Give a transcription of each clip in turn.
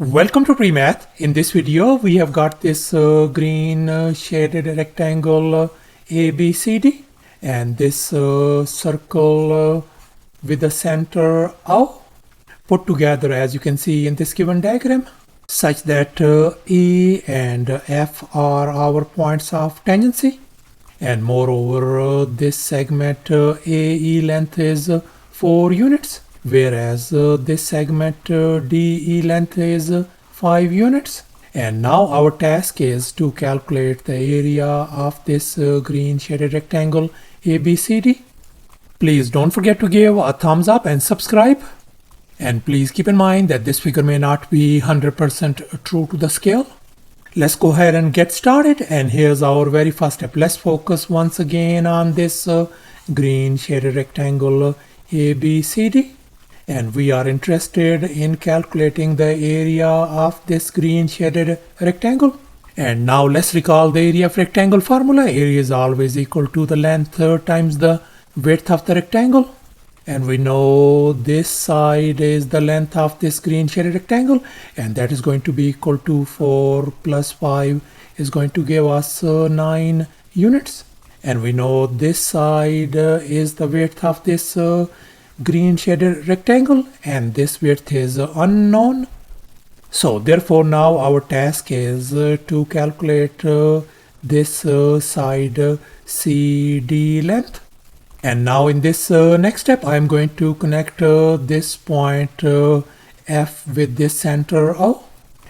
Welcome to PreMath. In this video, we have got this green shaded rectangle ABCD and this circle with the center O put together, as you can see in this given diagram, such that E and F are our points of tangency. And moreover, this segment AE length is 4 units. Whereas this segment DE length is 5 units. And now our task is to calculate the area of this green shaded rectangle ABCD. Please don't forget to give a thumbs up and subscribe. And please keep in mind that this figure may not be 100% true to the scale. Let's go ahead and get started. And here's our very first step. Let's focus once again on this green shaded rectangle ABCD. And we are interested in calculating the area of this green shaded rectangle. And now let's recall the area of rectangle formula. Area is always equal to the length times the width of the rectangle. And we know this side is the length of this green shaded rectangle, and that is going to be equal to 4 plus 5 is going to give us 9 units. And we know this side is the width of this green shaded rectangle, and this width is unknown. So therefore now our task is to calculate this side CD length. And now in this next step I am going to connect this point F with this center O,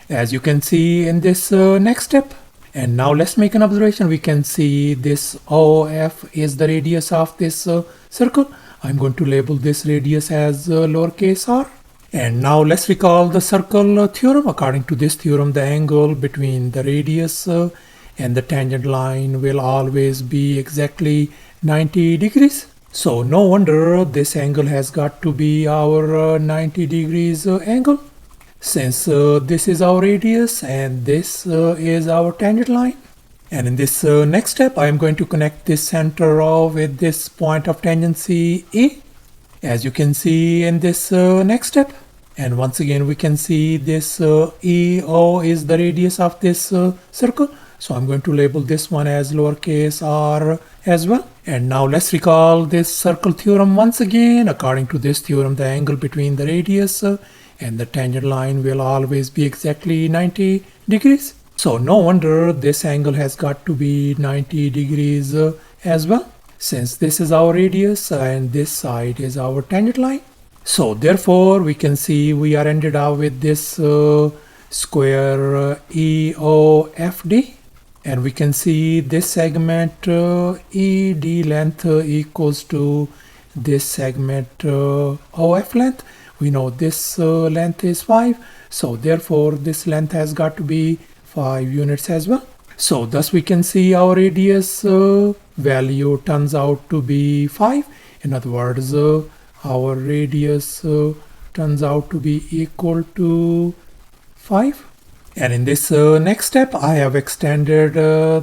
as you can see in this next step. And now let's make an observation. We can see this OF is the radius of this circle. I'm going to label this radius as lowercase r. And now let's recall the circle theorem. According to this theorem, the angle between the radius and the tangent line will always be exactly 90 degrees. So no wonder this angle has got to be our 90 degrees angle, since this is our radius and this is our tangent line. And in this next step, I am going to connect this center O with this point of tangency E, as you can see in this next step. And once again, we can see this EO is the radius of this circle. So I'm going to label this one as lowercase r as well. And now let's recall this circle theorem once again. According to this theorem, the angle between the radius and the tangent line will always be exactly 90 degrees. So no wonder this angle has got to be 90 degrees as well, since this is our radius and this side is our tangent line. So therefore we can see we are ended up with this square EOFD. And we can see this segment ED length equals to this segment OF length. We know this length is 5. So therefore this length has got to be 5 units as well. So thus we can see our radius value turns out to be 5. In other words, our radius turns out to be equal to 5. And in this next step, I have extended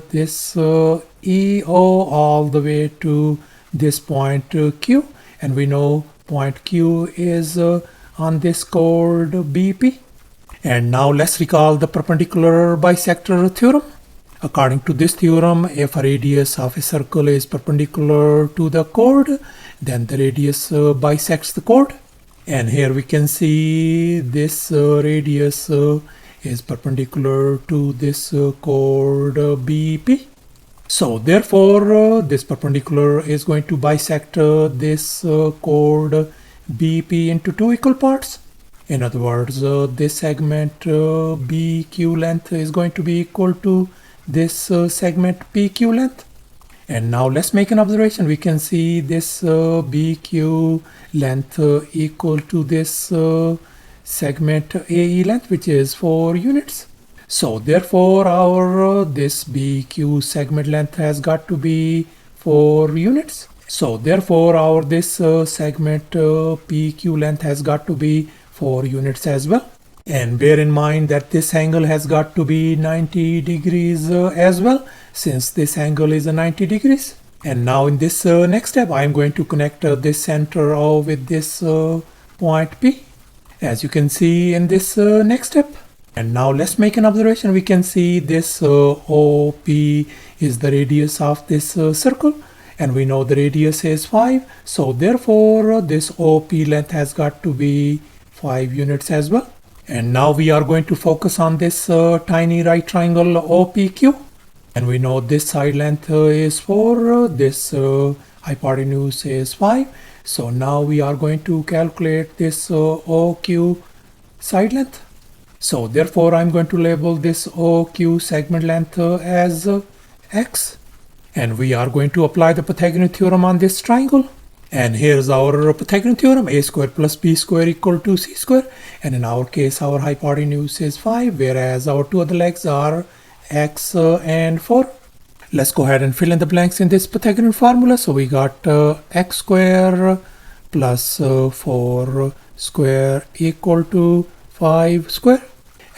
this EO all the way to this point Q. And we know point Q is on this chord BP. And now let's recall the perpendicular bisector theorem. According to this theorem, if a radius of a circle is perpendicular to the chord, then the radius bisects the chord. And here we can see this radius is perpendicular to this chord BP. So therefore this perpendicular is going to bisect this chord BP into 2 equal parts. In other words, this segment BQ length is going to be equal to this segment PQ length. And now let's make an observation. We can see this BQ length equal to this segment AE length, which is 4 units. So therefore our this BQ segment length has got to be 4 units. So therefore our this segment PQ length has got to be 4 units as well. And bear in mind that this angle has got to be 90 degrees as well, since this angle is 90 degrees. And now in this next step, I am going to connect this center O with this point P. As you can see in this next step. And now let's make an observation. We can see this OP is the radius of this circle, and we know the radius is 5. So therefore this OP length has got to be 5 units as well. And now we are going to focus on this tiny right triangle OPQ. And we know this side length is 4, this hypotenuse is 5. So now we are going to calculate this OQ side length. So therefore I'm going to label this OQ segment length as X. And we are going to apply the Pythagorean theorem on this triangle. And here's our Pythagorean theorem: a square plus b square equal to c square. And in our case, our hypotenuse is 5, whereas our two other legs are x and 4. Let's go ahead and fill in the blanks in this Pythagorean formula. So we got x square plus 4 square equal to 5 square.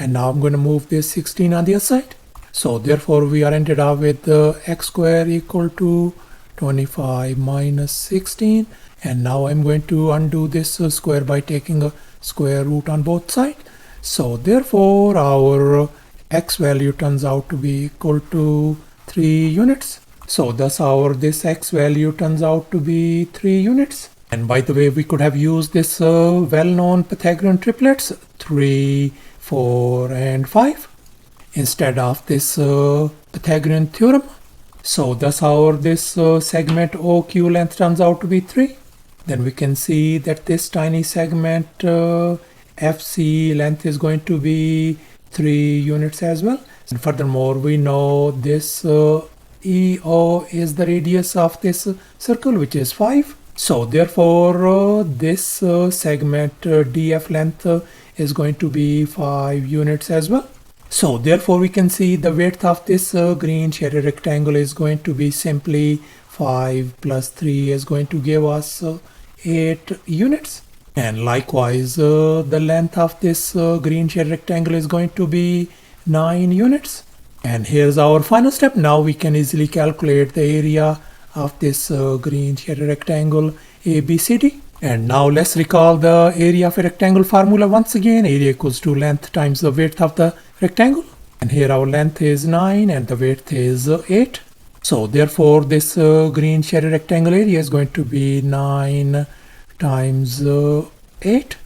And now I'm going to move this 16 on the other side. So therefore we are ended up with x square equal to 25 minus 16. And now I'm going to undo this square by taking a square root on both sides. So therefore our x value turns out to be equal to 3 units. So thus this x value turns out to be 3 units. And by the way, we could have used this well-known Pythagorean triplets 3, 4 and 5 instead of this Pythagorean theorem. So thus this segment OQ length turns out to be 3. Then we can see that this tiny segment FC length is going to be 3 units as well. And furthermore, we know this EO is the radius of this circle, which is 5. So therefore this segment DF length is going to be 5 units as well. So therefore we can see the width of this green shaded rectangle is going to be simply 5 plus 3 is going to give us 8 units. And likewise the length of this green shaded rectangle is going to be 9 units. And here's our final step. Now we can easily calculate the area of this green shaded rectangle ABCD. And now let's recall the area of a rectangle formula once again. Area equals to length times the width of the rectangle. And here our length is 9 and the width is 8. So therefore this green shaded rectangle area is going to be 9 times 8.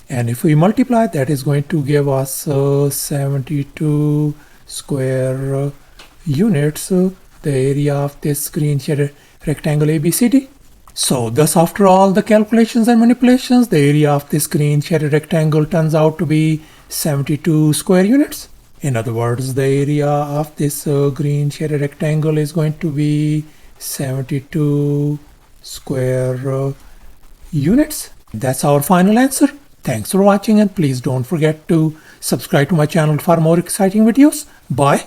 And if we multiply, that is going to give us 72 square units, the area of this green shaded rectangle ABCD. So thus after all the calculations and manipulations, the area of this green shaded rectangle turns out to be 72 square units. In other words, the area of this green shaded rectangle is going to be 72 square units. That's our final answer. Thanks for watching, and please don't forget to subscribe to my channel for more exciting videos. Bye.